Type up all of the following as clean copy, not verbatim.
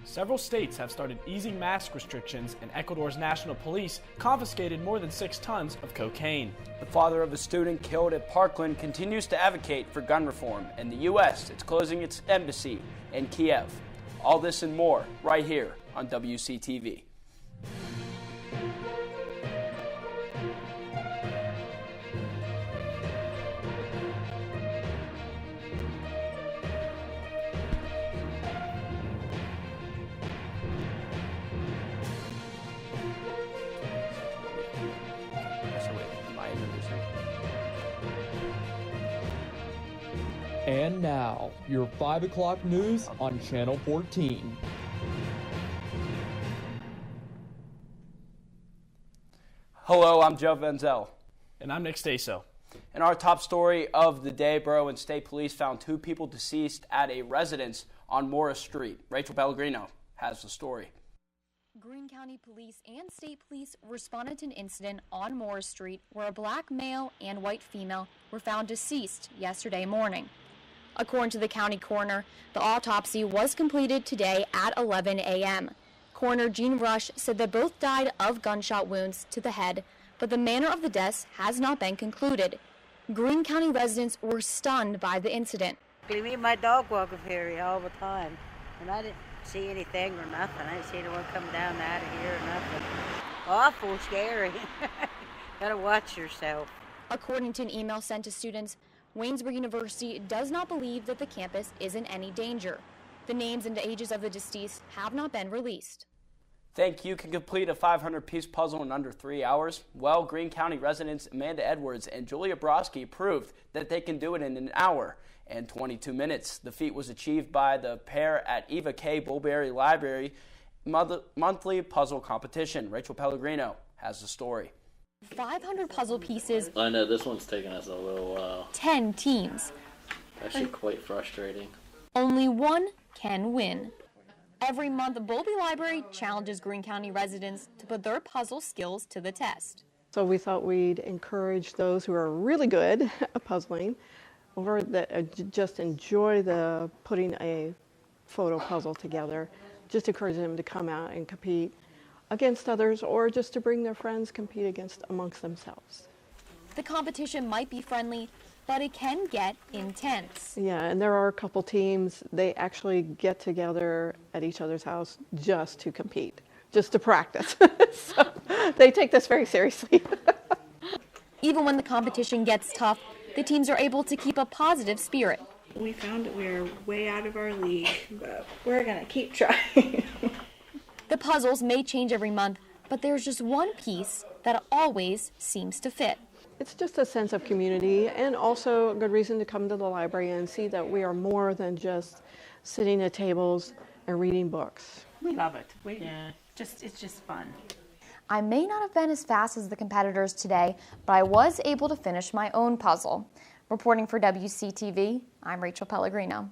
Several states have started easing mask restrictions, and Ecuador's national police confiscated more than 6 tons of cocaine. The father of a student killed at Parkland continues to advocate for gun reform. In the U.S., it's closing its embassy in Kiev. All this and more right here on WCTV. And now, your 5 o'clock news on Channel 14. Hello, I'm Joe Venzel. And I'm Nick Staso. In our top story of the day, Borough and State Police found 2 people deceased at a residence on Morris Street. Rachel Pellegrino has the story. Greene County Police and State Police responded to an incident on Morris Street where a black male and white female were found deceased yesterday morning. According to the county coroner, the autopsy was completed today at 11 a.m. Coroner Gene Rush said that both died of gunshot wounds to the head, but the manner of the deaths has not been concluded. Greene County residents were stunned by the incident. Me and my dog walk up here all the time, and I didn't see anything or nothing. I didn't see anyone come down out of here or nothing. Awful scary. Gotta watch yourself. According to an email sent to students, Waynesburg University does not believe that the campus is in any danger. The names and ages of the deceased have not been released. Think you can complete a 500-piece puzzle in under 3 hours? Well, Greene County residents Amanda Edwards and Julia Broski proved that they can do it in an hour and 22 minutes. The feat was achieved by the pair at Eva K. Bulberry Library monthly puzzle competition. Rachel Pellegrino has the story. 500 puzzle pieces. I know this one's taken us a little while. 10 teams. Actually quite frustrating. Only one can win. Every month, the Bowlby Library challenges Greene County residents to put their puzzle skills to the test. So we thought we'd encourage those who are really good at puzzling, or that just enjoy the putting a photo puzzle together, just encourage them to come out and compete against others, or just to bring their friends, compete amongst themselves. The competition might be friendly, but it can get intense. Yeah, and there are a couple teams, they actually get together at each other's house just to compete, just to practice. So they take this very seriously. Even when the competition gets tough, the teams are able to keep a positive spirit. We found that we're way out of our league, but we're going to keep trying. The puzzles may change every month, but there's just one piece that always seems to fit. It's just a sense of community, and also a good reason to come to the library and see that we are more than just sitting at tables and reading books. We love it. It's just fun. I may not have been as fast as the competitors today, but I was able to finish my own puzzle. Reporting for WCTV, I'm Rachel Pellegrino.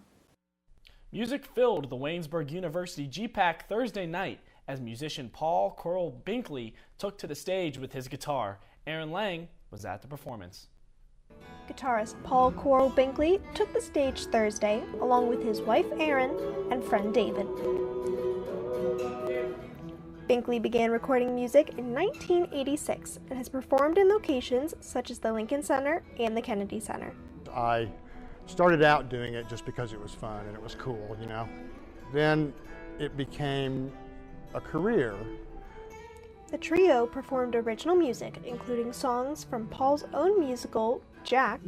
Music filled the Waynesburg University GPAC Thursday night as musician Paul Coral Binkley took to the stage with his guitar. Aaron Lang was at the performance. Guitarist Paul Coral Binkley took the stage Thursday along with his wife Erin and friend David. Binkley began recording music in 1986 and has performed in locations such as the Lincoln Center and the Kennedy Center. I started out doing it just because it was fun and it was cool, you know. Then it became a career. The trio performed original music, including songs from Paul's own musical, Jack,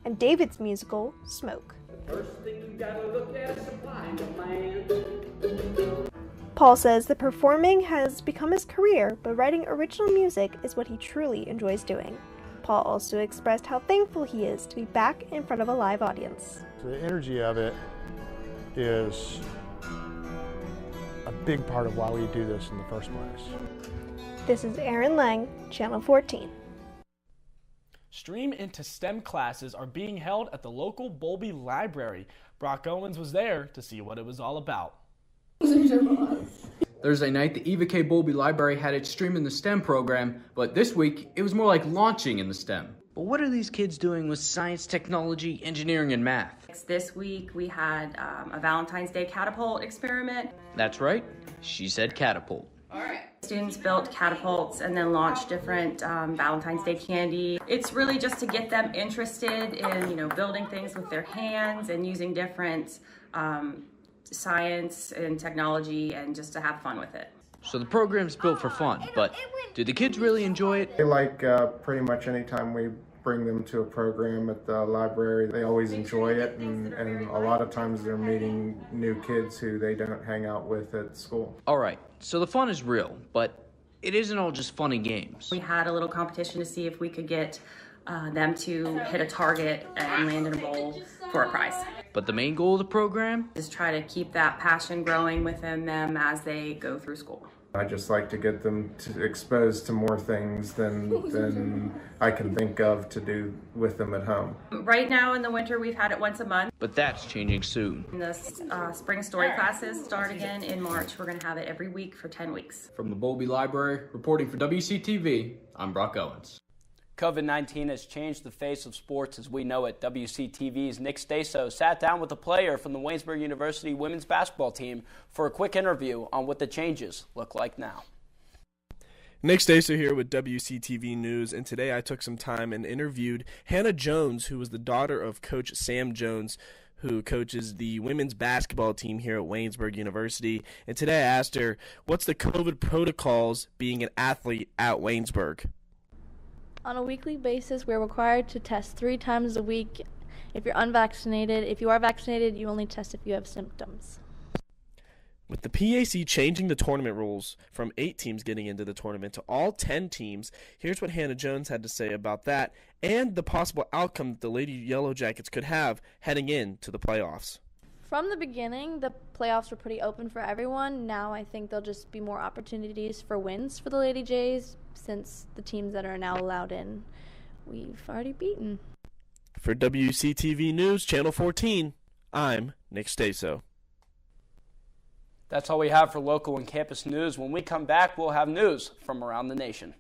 and David's musical, Smoke. Paul says that performing has become his career, but writing original music is what he truly enjoys doing. Paul also expressed how thankful he is to be back in front of a live audience. The energy of it is a big part of why we do this in the first place. This is Aaron Lang, Channel 14. Stream into STEM classes are being held at the local Bowlby Library. Brock Owens was there to see what it was all about. Thursday night, the Eva K. Bowlby Library had its Stream in the STEM program, but this week, it was more like launching in the STEM. But what are these kids doing with science, technology, engineering, and math? This week we had a Valentine's Day catapult experiment. That's right. She said catapult. Students built catapults and then launched different Valentine's Day candy. It's really just to get them interested in, building things with their hands and using different science and technology, and just to have fun with it. So the program's built for fun, but do the kids really enjoy it? They like pretty much any time we bring them to a program at the library. They always enjoy it, and a lot of times they're meeting new kids who they don't hang out with at school. All right, so the fun is real, but it isn't all just fun and games. We had a little competition to see if we could get them to hit a target and land in a bowl for a prize. But the main goal of the program? Just try to keep that passion growing within them as they go through school. I just like to get them exposed to more things than I can think of to do with them at home. Right now in the winter, we've had it once a month. But that's changing soon. The spring story classes start again in March. We're going to have it every week for 10 weeks. From the Bowlby Library, reporting for WCTV, I'm Brock Owens. COVID-19 has changed the face of sports as we know it. WCTV's Nick Staso sat down with a player from the Waynesburg University women's basketball team for a quick interview on what the changes look like now. Nick Staso here with WCTV News, and today I took some time and interviewed Hannah Jones, who was the daughter of Coach Sam Jones, who coaches the women's basketball team here at Waynesburg University. And today I asked her, what's the COVID protocols being an athlete at Waynesburg? On a weekly basis, we're required to test 3 times a week if you're unvaccinated. If you are vaccinated, you only test if you have symptoms. With the PAC changing the tournament rules from 8 teams getting into the tournament to all 10 teams, here's what Hannah Jones had to say about that and the possible outcome that the Lady Yellow Jackets could have heading into the playoffs. From the beginning, the playoffs were pretty open for everyone. Now I think there'll just be more opportunities for wins for the Lady Jays, since the teams that are now allowed in, we've already beaten. For WCTV News, Channel 14, I'm Nick Staso. That's all we have for local and campus news. When we come back, we'll have news from around the nation.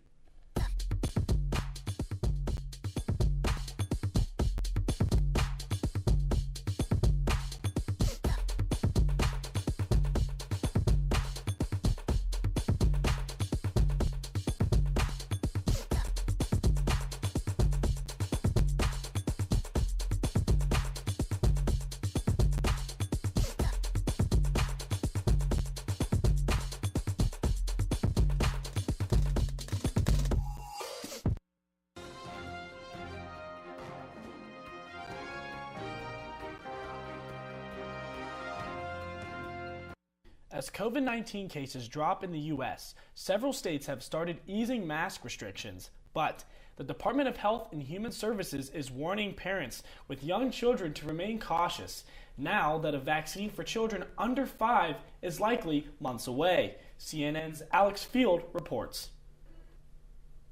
As COVID-19 cases drop in the U.S., several states have started easing mask restrictions, but the Department of Health and Human Services is warning parents with young children to remain cautious now that a vaccine for children under 5 is likely months away. CNN's Alex Field reports.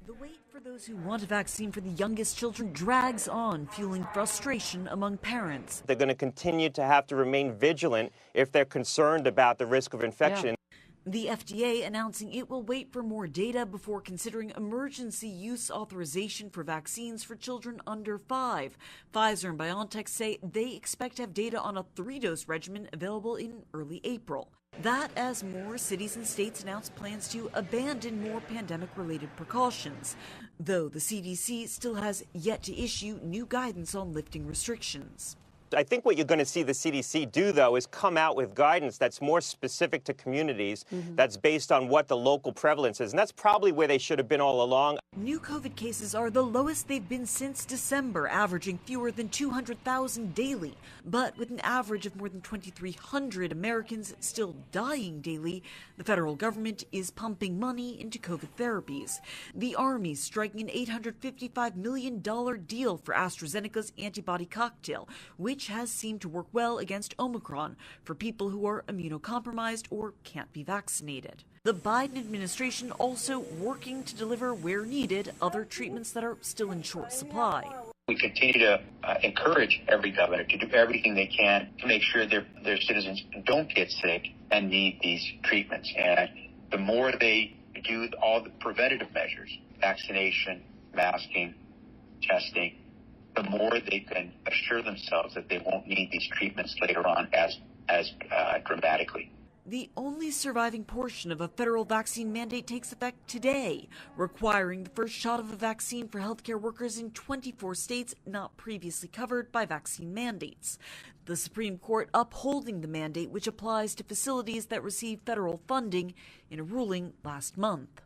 The wait for those who want a vaccine for the youngest children drags on, fueling frustration among parents. They're going to continue to have to remain vigilant if they're concerned about the risk of infection. The FDA announcing it will wait for more data before considering emergency use authorization for vaccines for children under 5. Pfizer and BioNTech say they expect to have data on a 3-dose regimen available in early April. That as more cities and states announce plans to abandon more pandemic-related precautions, though the CDC still has yet to issue new guidance on lifting restrictions. I think what you're going to see the CDC do, though, is come out with guidance that's more specific to communities, that's based on what the local prevalence is. And that's probably where they should have been all along. New COVID cases are the lowest they've been since December, averaging fewer than 200,000 daily. But with an average of more than 2,300 Americans still dying daily, the federal government is pumping money into COVID therapies. The Army's striking an $855 million deal for AstraZeneca's antibody cocktail, which has seemed to work well against Omicron for people who are immunocompromised or can't be vaccinated. The Biden administration also working to deliver where needed other treatments that are still in short supply. We continue to encourage every governor to do everything they can to make sure their citizens don't get sick and need these treatments. And the more they do all the preventative measures, vaccination, masking, testing, the more they can assure themselves that they won't need these treatments later on as dramatically. The only surviving portion of a federal vaccine mandate takes effect today, requiring the first shot of a vaccine for healthcare workers in 24 states not previously covered by vaccine mandates. The Supreme Court upholding the mandate, which applies to facilities that receive federal funding, in a ruling last month.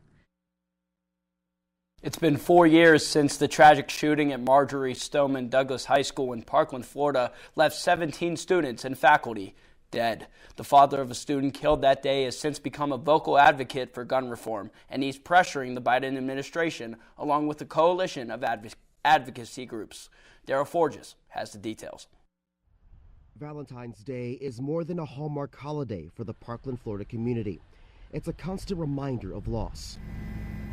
It's been 4 years since the tragic shooting at Marjory Stoneman Douglas High School in Parkland, Florida, left 17 students and faculty dead. The father of a student killed that day has since become a vocal advocate for gun reform, and he's pressuring the Biden administration along with a coalition of advocacy groups. Daryl Forges has the details. Valentine's Day is more than a Hallmark holiday for the Parkland, Florida community. It's a constant reminder of loss.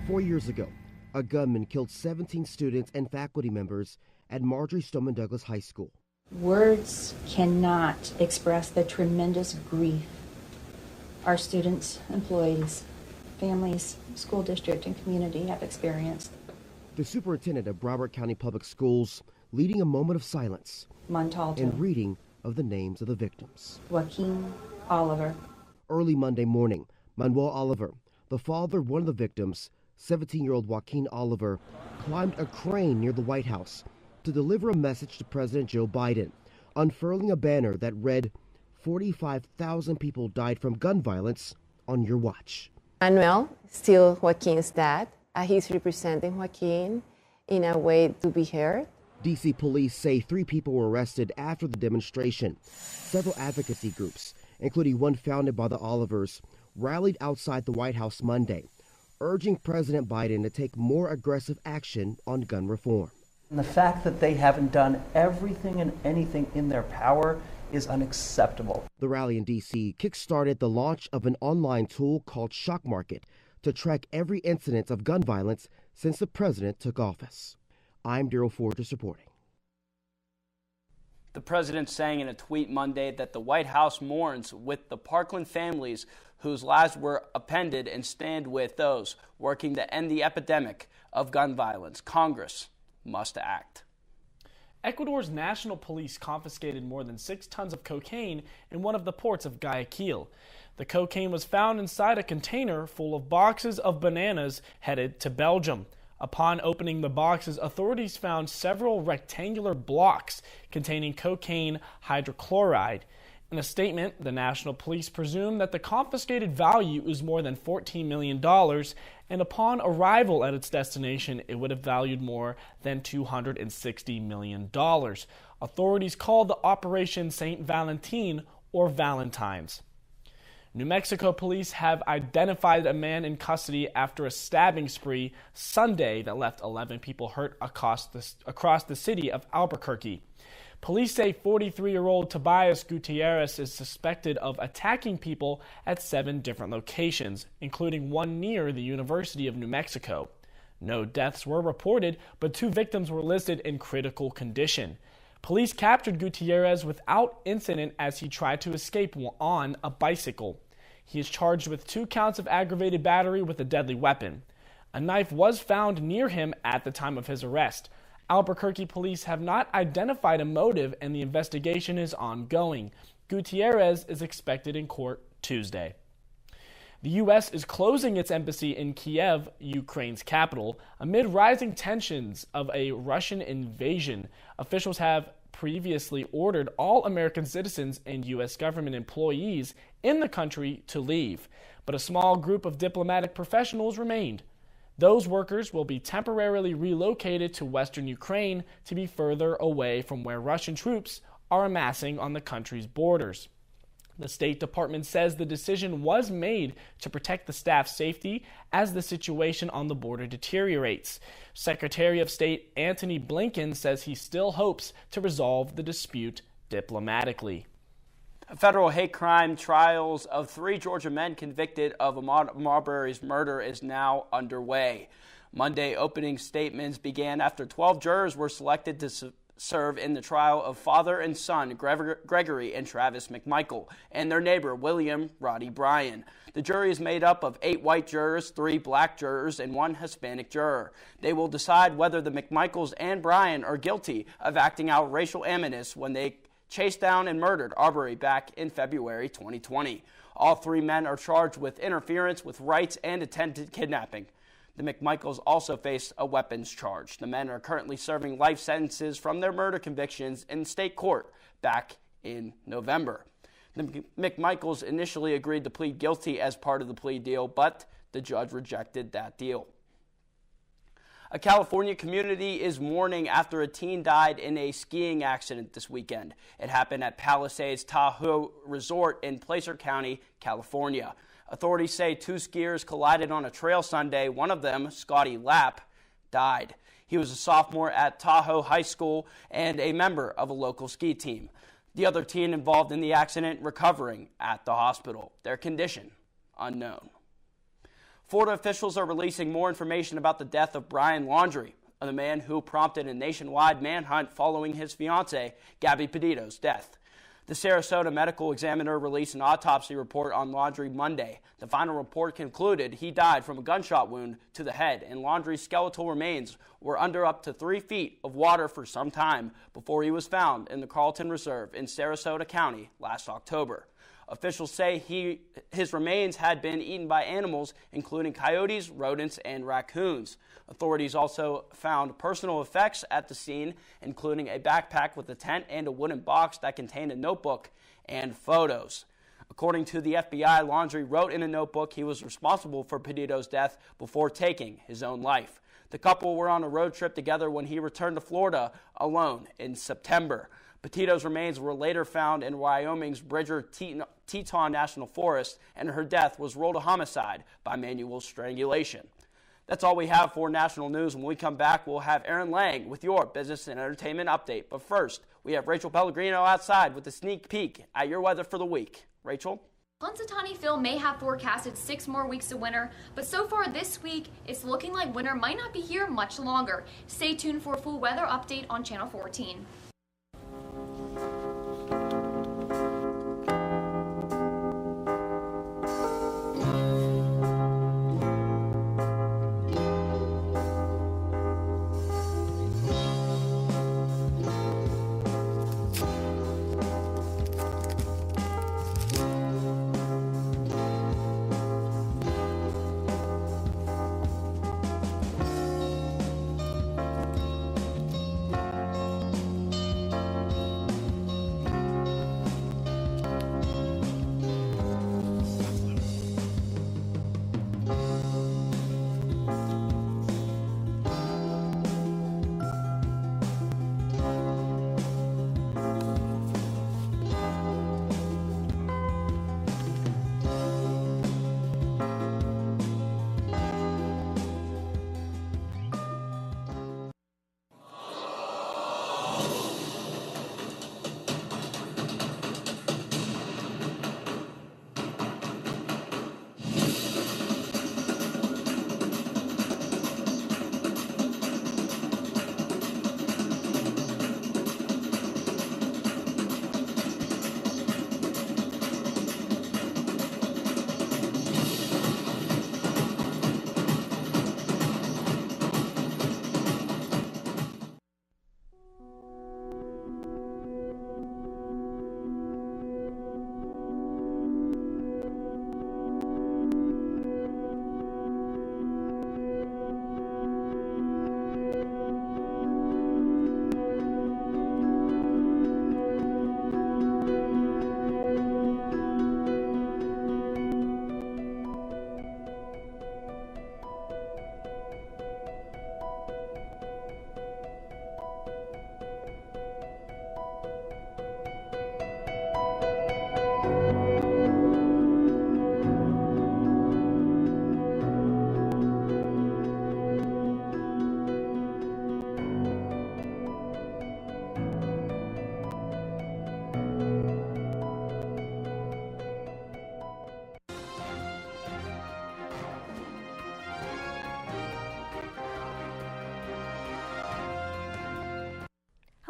4 years ago, a gunman killed 17 students and faculty members at Marjory Stoneman Douglas High School. Words cannot express the tremendous grief our students, employees, families, school district, and community have experienced. The superintendent of Broward County Public Schools leading a moment of silence Montalto, and reading of the names of the victims. Joaquin Oliver. Early Monday morning, Manuel Oliver, the father of one of the victims, 17-year-old Joaquin Oliver, climbed a crane near the White House to deliver a message to President Joe Biden, unfurling a banner that read, 45,000 people died from gun violence on your watch. Manuel, still Joaquin's dad, he's representing Joaquin in a way to be heard. D.C. police say 3 people were arrested after the demonstration. Several advocacy groups, including one founded by the Olivers, rallied outside the White House Monday, urging President Biden to take more aggressive action on gun reform. And the fact that they haven't done everything and anything in their power is unacceptable. The rally in D.C. kickstarted the launch of an online tool called Shock Market to track every incident of gun violence since the president took office. I'm Daryl Forges reporting. The president saying in a tweet Monday that the White House mourns with the Parkland families whose lives were upended and stand with those working to end the epidemic of gun violence. Congress must act. Ecuador's national police confiscated more than 6 tons of cocaine in one of the ports of Guayaquil. The cocaine was found inside a container full of boxes of bananas headed to Belgium. Upon opening the boxes, authorities found several rectangular blocks containing cocaine hydrochloride. In a statement, the National Police presumed that the confiscated value is more than $14 million, and upon arrival at its destination, it would have valued more than $260 million. Authorities called the operation St. Valentin or Valentine's. New Mexico police have identified a man in custody after a stabbing spree Sunday that left 11 people hurt across the city of Albuquerque. Police say 43-year-old Tobias Gutierrez is suspected of attacking people at 7 different locations, including one near the University of New Mexico. No deaths were reported, but 2 victims were listed in critical condition. Police captured Gutierrez without incident as he tried to escape on a bicycle. He is charged with 2 counts of aggravated battery with a deadly weapon. A knife was found near him at the time of his arrest. Albuquerque police have not identified a motive and the investigation is ongoing. Gutierrez is expected in court Tuesday. The U.S. is closing its embassy in Kiev, Ukraine's capital, amid rising tensions of a Russian invasion. Officials have previously ordered all American citizens and U.S. government employees in the country to leave, but a small group of diplomatic professionals remained. Those workers will be temporarily relocated to western Ukraine to be further away from where Russian troops are amassing on the country's borders. The State Department says the decision was made to protect the staff's safety as the situation on the border deteriorates. Secretary of State Antony Blinken says he still hopes to resolve the dispute diplomatically. Federal hate crime trials of 3 Georgia men convicted of Ahmaud Marbury's murder is now underway. Monday opening statements began after 12 jurors were selected to serve in the trial of father and son Gregory and Travis McMichael and their neighbor William Roddy Bryan. The jury is made up of 8 white jurors, 3 black jurors, and 1 Hispanic juror. They will decide whether the McMichaels and Bryan are guilty of acting out racial animus when they chased down and murdered Arbery back in February 2020. All 3 men are charged with interference with rights and attempted kidnapping. The McMichaels also face a weapons charge. The men are currently serving life sentences from their murder convictions in state court back in November. The McMichaels initially agreed to plead guilty as part of the plea deal, but the judge rejected that deal. A California community is mourning after a teen died in a skiing accident this weekend. It happened at Palisades Tahoe Resort in Placer County, California. Authorities say 2 skiers collided on a trail Sunday. One of them, Scotty Lapp, died. He was a sophomore at Tahoe High School and a member of a local ski team. The other teen involved in the accident recovering at the hospital. Their condition, unknown. Florida officials are releasing more information about the death of Brian Laundrie, the man who prompted a nationwide manhunt following his fiancée, Gabby Petito's death. The Sarasota medical examiner released an autopsy report on Laundrie Monday. The final report concluded he died from a gunshot wound to the head, and Laundrie's skeletal remains were under up to 3 feet of water for some time before he was found in the Carlton Reserve in Sarasota County last October. Officials say his remains had been eaten by animals, including coyotes, rodents, and raccoons. Authorities also found personal effects at the scene, including a backpack with a tent and a wooden box that contained a notebook and photos. According to the FBI, Laundrie wrote in a notebook he was responsible for Petito's death before taking his own life. The couple were on a road trip together when he returned to Florida alone in September. Petito's remains were later found in Wyoming's Bridger Teton National Forest, and her death was ruled a homicide by manual strangulation. That's all we have for national news. When we come back, we'll have Aaron Lang with your business and entertainment update. But first, we have Rachel Pellegrino outside with a sneak peek at your weather for the week. Rachel? Punxsutawney Phil may have forecasted 6 more weeks of winter, but so far this week, it's looking like winter might not be here much longer. Stay tuned for a full weather update on Channel 14.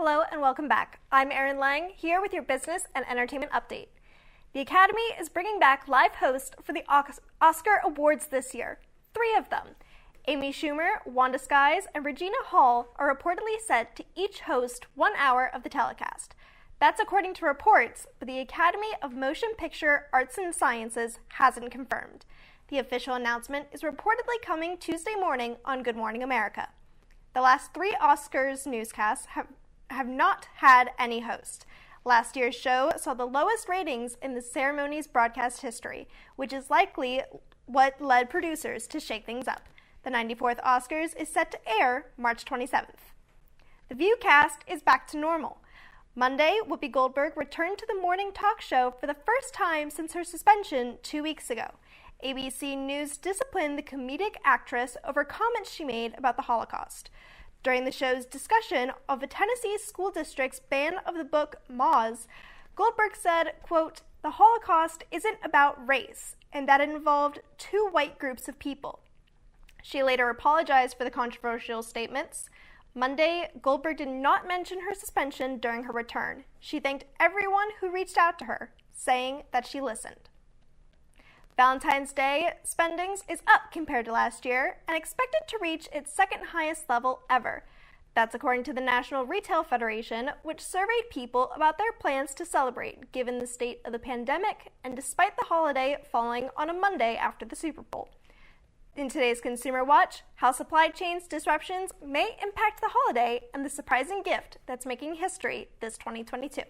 Hello and welcome back. I'm Erin Lang, here with your business and entertainment update. The Academy is bringing back live hosts for the Oscar Awards this year. 3 of them. Amy Schumer, Wanda Skies, and Regina Hall are reportedly set to each host 1 hour of the telecast. That's according to reports, but the Academy of Motion Picture Arts and Sciences hasn't confirmed. The official announcement is reportedly coming Tuesday morning on Good Morning America. The last 3 Oscars newscasts have not had any host. Last year's show saw the lowest ratings in the ceremony's broadcast history, which is likely what led producers to shake things up. The 94th Oscars is set to air March 27th. The View cast is back to normal. Monday, Whoopi Goldberg returned to the morning talk show for the first time since her suspension 2 weeks ago. ABC News disciplined the comedic actress over comments she made about the Holocaust. During the show's discussion of a Tennessee school district's ban of the book Moz, Goldberg said, quote, "The Holocaust isn't about race, and that it involved 2 white groups of people." She later apologized for the controversial statements. Monday, Goldberg did not mention her suspension during her return. She thanked everyone who reached out to her, saying that she listened. Valentine's Day spendings is up compared to last year and expected to reach its 2nd highest level ever. That's according to the National Retail Federation, which surveyed people about their plans to celebrate given the state of the pandemic and despite the holiday falling on a Monday after the Super Bowl. In today's Consumer Watch, how supply chains disruptions may impact the holiday and the surprising gift that's making history this 2022.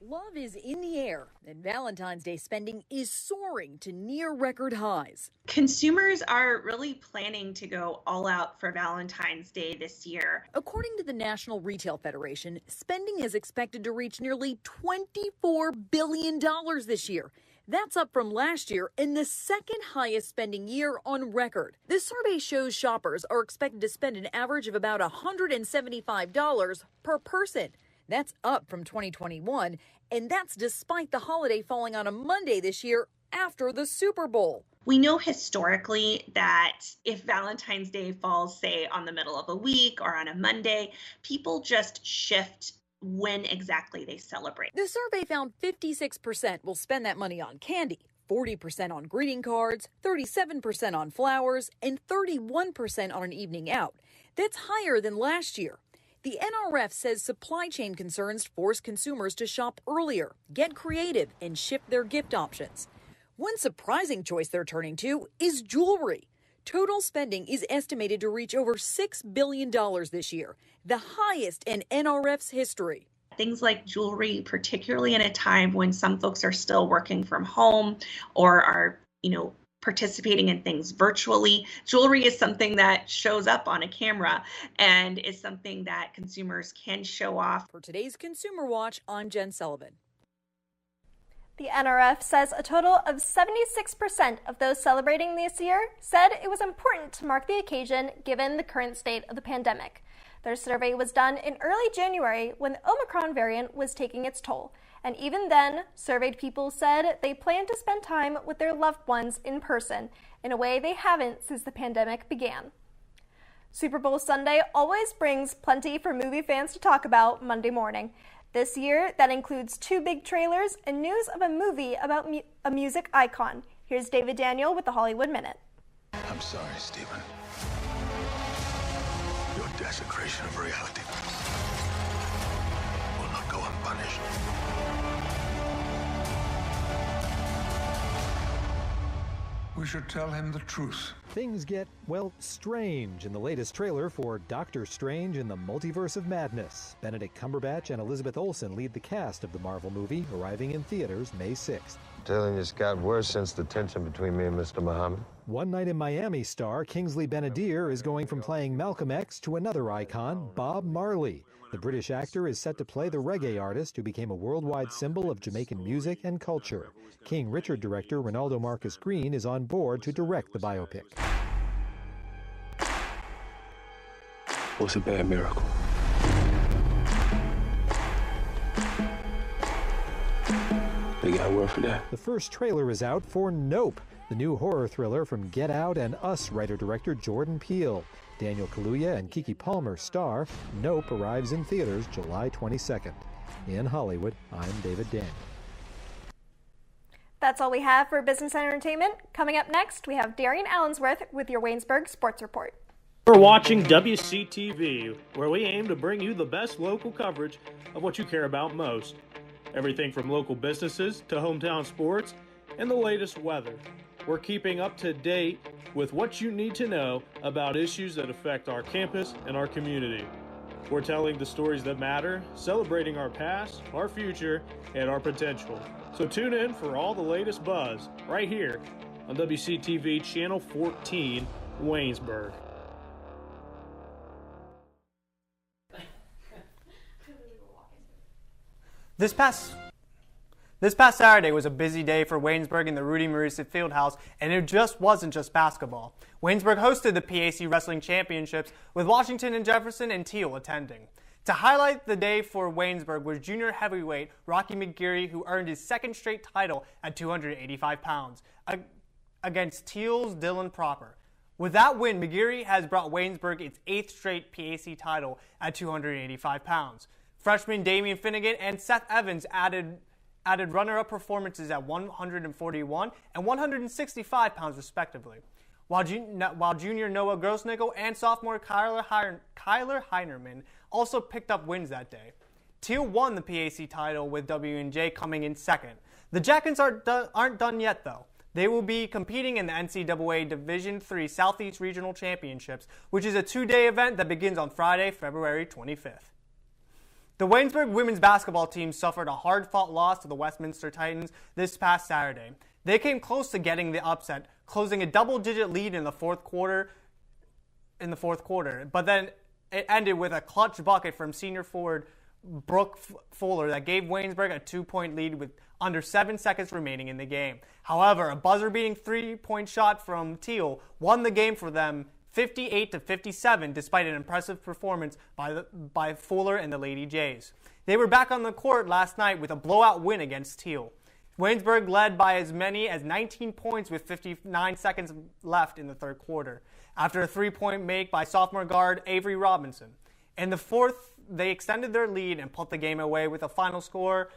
Love is in the air, and Valentine's Day spending is soaring to near record highs. Consumers are really planning to go all out for Valentine's Day this year. According to the National Retail Federation, spending is expected to reach nearly $24 billion this year. That's up from last year and the 2nd highest spending year on record. This survey shows shoppers are expected to spend an average of about $175 per person. That's up from 2021, and that's despite the holiday falling on a Monday this year after the Super Bowl. We know historically that if Valentine's Day falls, say, on the middle of a week or on a Monday, people just shift when exactly they celebrate. The survey found 56% will spend that money on candy, 40% on greeting cards, 37% on flowers, and 31% on an evening out. That's higher than last year. The NRF says supply chain concerns force consumers to shop earlier, get creative, and shift their gift options. One surprising choice they're turning to is jewelry. Total spending is estimated to reach over $6 billion this year, the highest in NRF's history. Things like jewelry, particularly in a time when some folks are still working from home or are, participating in things virtually. Jewelry is something that shows up on a camera and is something that consumers can show off. For today's Consumer Watch, I'm Jen Sullivan. The NRF says a total of 76% of those celebrating this year said it was important to mark the occasion given the current state of the pandemic. Their survey was done in early January when the Omicron variant was taking its toll. And even then, surveyed people said they plan to spend time with their loved ones in person in a way they haven't since the pandemic began. Super Bowl Sunday always brings plenty for movie fans to talk about Monday morning. This year, that includes 2 big trailers and news of a movie about a music icon. Here's David Daniel with the Hollywood Minute. I'm sorry, Stephen. Your desecration of reality will not go unpunished. We should tell him the truth. Things get, well, strange in the latest trailer for Doctor Strange in the Multiverse of Madness. Benedict Cumberbatch and Elizabeth Olsen lead the cast of the Marvel movie, arriving in theaters May 6th. I'm telling you, it's got worse since the tension between me and Mr. Muhammad. One Night in Miami star Kingsley Ben-Adir is going from playing Malcolm X to another icon, Bob Marley. The British actor is set to play the reggae artist who became a worldwide symbol of Jamaican music and culture. King Richard director Ronaldo Marcus Green is on board to direct the biopic. What's a bad miracle? They got word for that. The first trailer is out for Nope, the new horror thriller from Get Out and Us writer-director Jordan Peele. Daniel Kaluuya and Keke Palmer's star, Nope, arrives in theaters July 22nd. In Hollywood, I'm David Daniel. That's all we have for business and entertainment. Coming up next, we have Darian Allensworth with your Waynesburg Sports Report. We're watching WCTV, where we aim to bring you the best local coverage of what you care about most. Everything from local businesses to hometown sports and the latest weather. We're keeping up to date with what you need to know about issues that affect our campus and our community. We're telling the stories that matter, celebrating our past, our future, and our potential. So tune in for all the latest buzz right here on WCTV Channel 14, Waynesburg. This past Saturday was a busy day for Waynesburg in the Rudy Marisa Fieldhouse, and it just wasn't just basketball. Waynesburg hosted the PAC Wrestling Championships with Washington and Jefferson and Teal attending. To highlight the day for Waynesburg was junior heavyweight Rocky McGeary, who earned his second straight title at 285 pounds against Teal's Dylan Proper. With that win, McGeary has brought Waynesburg its 8th straight PAC title at 285 pounds. Freshmen Damian Finnegan and Seth Evans added runner-up performances at 141 and 165 pounds respectively, while junior Noah Grossnickel and sophomore Kyler Heinerman also picked up wins that day. Teal won the PAC title with W&J coming in second. The Jackets aren't done yet though. They will be competing in the NCAA Division III Southeast Regional Championships, which is a 2-day event that begins on Friday, February 25th. The Waynesburg women's basketball team suffered a hard-fought loss to the Westminster Titans this past Saturday. They came close to getting the upset, closing a double-digit lead in the fourth quarter, but then it ended with a clutch bucket from senior forward Brooke Fuller that gave Waynesburg a 2-point lead with under 7 seconds remaining in the game. However, a buzzer-beating 3-point shot from Teal won the game for them 58-57, despite an impressive performance by Fuller and the Lady Jays. They were back on the court last night with a blowout win against Teal. Waynesburg led by as many as 19 points with 59 seconds left in the third quarter, after a 3-point make by sophomore guard Avery Robinson. In the fourth, they extended their lead and put the game away with a final score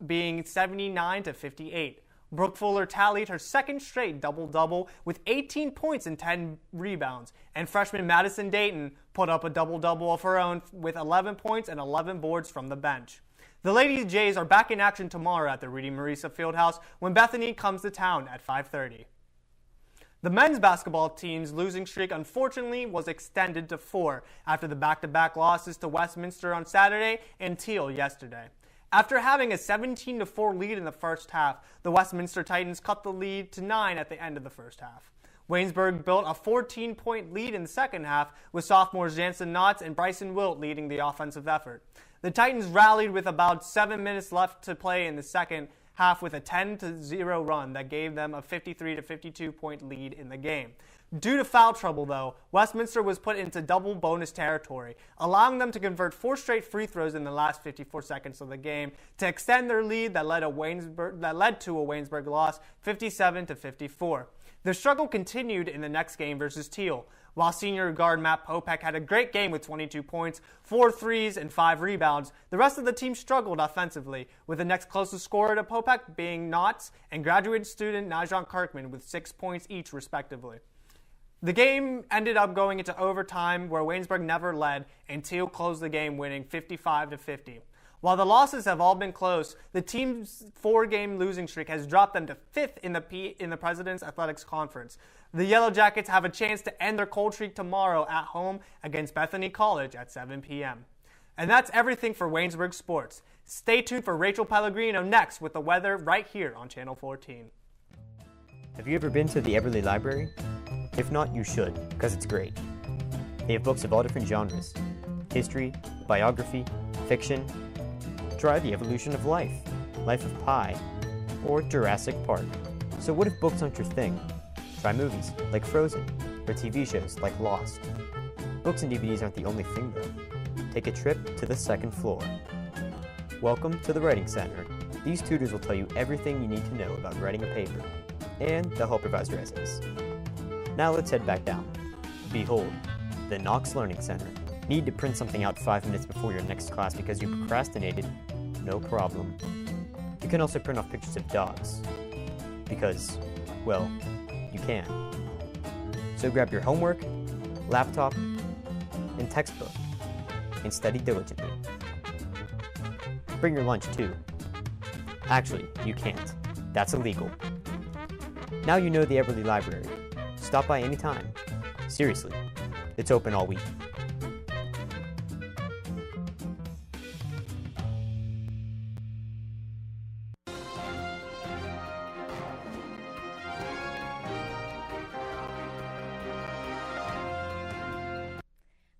being 79-58. Brooke Fuller tallied her second straight double-double with 18 points and 10 rebounds, and freshman Madison Dayton put up a double-double of her own with 11 points and 11 boards from the bench. The Lady Jays are back in action tomorrow at the Rudy Marisa Fieldhouse when Bethany comes to town at 5:30. The men's basketball team's losing streak unfortunately was extended to 4 after the back-to-back losses to Westminster on Saturday and Teal yesterday. After having a 17-4 lead in the first half, the Westminster Titans cut the lead to 9 at the end of the first half. Waynesburg built a 14-point lead in the second half, with sophomores Jansen Knotts and Bryson Wilt leading the offensive effort. The Titans rallied with about 7 minutes left to play in the second half with a 10-0 run that gave them a 53-52-point lead in the game. Due to foul trouble, though, Westminster was put into double bonus territory, allowing them to convert 4 straight free throws in the last 54 seconds of the game to extend their lead that led to a Waynesburg loss 57-54. The struggle continued in the next game versus Teal, while senior guard Matt Popek had a great game with 22 points, 4 threes, and 5 rebounds. The rest of the team struggled offensively, with the next closest scorer to Popek being Knotts and graduate student Najan Kirkman with 6 points each, respectively. The game ended up going into overtime, where Waynesburg never led, and Teal closed the game winning 55-50. While the losses have all been close, the team's 4-game losing streak has dropped them to 5th in the President's Athletics Conference. The Yellow Jackets have a chance to end their cold streak tomorrow at home against Bethany College at 7 p.m. And that's everything for Waynesburg Sports. Stay tuned for Rachel Pellegrino next with the weather right here on Channel 14. Have you ever been to the Everly Library? If not, you should, because it's great. They have books of all different genres: history, biography, fiction. Try The Evolution of Life, Life of Pi, or Jurassic Park. So what if books aren't your thing? Try movies like Frozen, or TV shows like Lost. Books and DVDs aren't the only thing though. Take a trip to the second floor. Welcome to the Writing Center. These tutors will tell you everything you need to know about writing a paper, and they'll help revise your essays. Now let's head back down. Behold, the Knox Learning Center. Need to print something out 5 minutes before your next class because you procrastinated? No problem. You can also print off pictures of dogs. Because, well, you can. So grab your homework, laptop, and textbook, and study diligently. Bring your lunch too. Actually, you can't. That's illegal. Now you know the Everly Library. Stop by anytime. Seriously, it's open all week.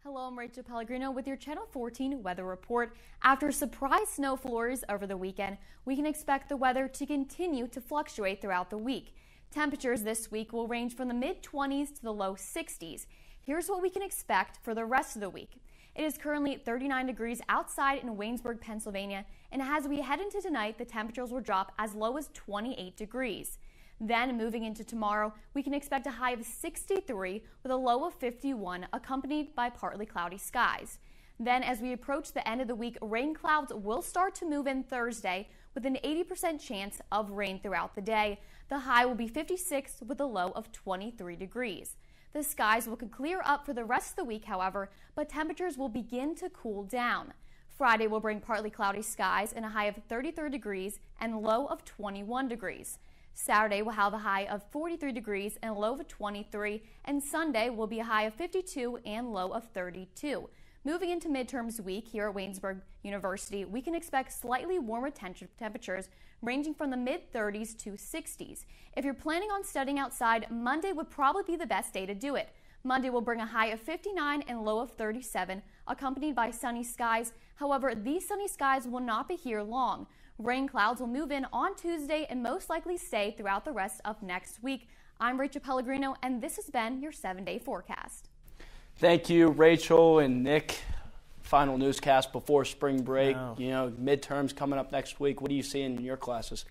Hello, I'm Rachel Pellegrino with your Channel 14 weather report. After surprise snow flurries over the weekend, we can expect the weather to continue to fluctuate throughout the week. Temperatures this week will range from the mid-20s to the low 60s. Here's what we can expect for the rest of the week. It is currently 39 degrees outside in Waynesburg, Pennsylvania, and as we head into tonight, the temperatures will drop as low as 28 degrees. Then, moving into tomorrow, we can expect a high of 63 with a low of 51, accompanied by partly cloudy skies. Then, as we approach the end of the week, rain clouds will start to move in Thursday with an 80% chance of rain throughout the day. The high will be 56 with a low of 23 degrees. The skies will clear up for the rest of the week, however, but temperatures will begin to cool down. Friday will bring partly cloudy skies and a high of 33 degrees and a low of 21 degrees. Saturday will have a high of 43 degrees and a low of 23, and Sunday will be a high of 52 and low of 32. Moving into midterms week here at Waynesburg University, we can expect slightly warmer temperatures ranging from the mid-30s to 60s. If you're planning on studying outside, Monday would probably be the best day to do it. Monday will bring a high of 59 and low of 37, accompanied by sunny skies. However, these sunny skies will not be here long. Rain clouds will move in on Tuesday and most likely stay throughout the rest of next week. I'm Rachel Pellegrino, and this has been your 7-day forecast. Thank you, Rachel and Nick. Final newscast before spring break. Wow. You know, midterms coming up next week. What are you seeing in your classes?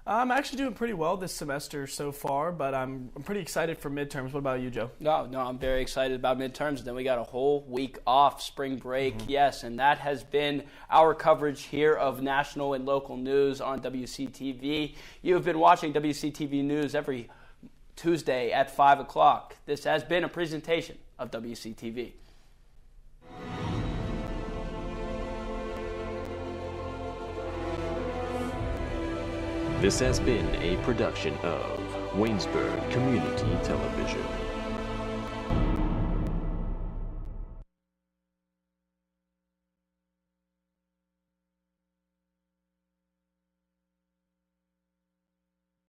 I'm actually doing pretty well this semester so far, but I'm pretty excited for midterms. What about you, Joe? No, I'm very excited about midterms. Then we got a whole week off, spring break, yes, and that has been our coverage here of national and local news on WCTV. You have been watching WCTV News every Tuesday at 5 o'clock. This has been a presentation of WCTV. This has been a production of Waynesburg Community Television.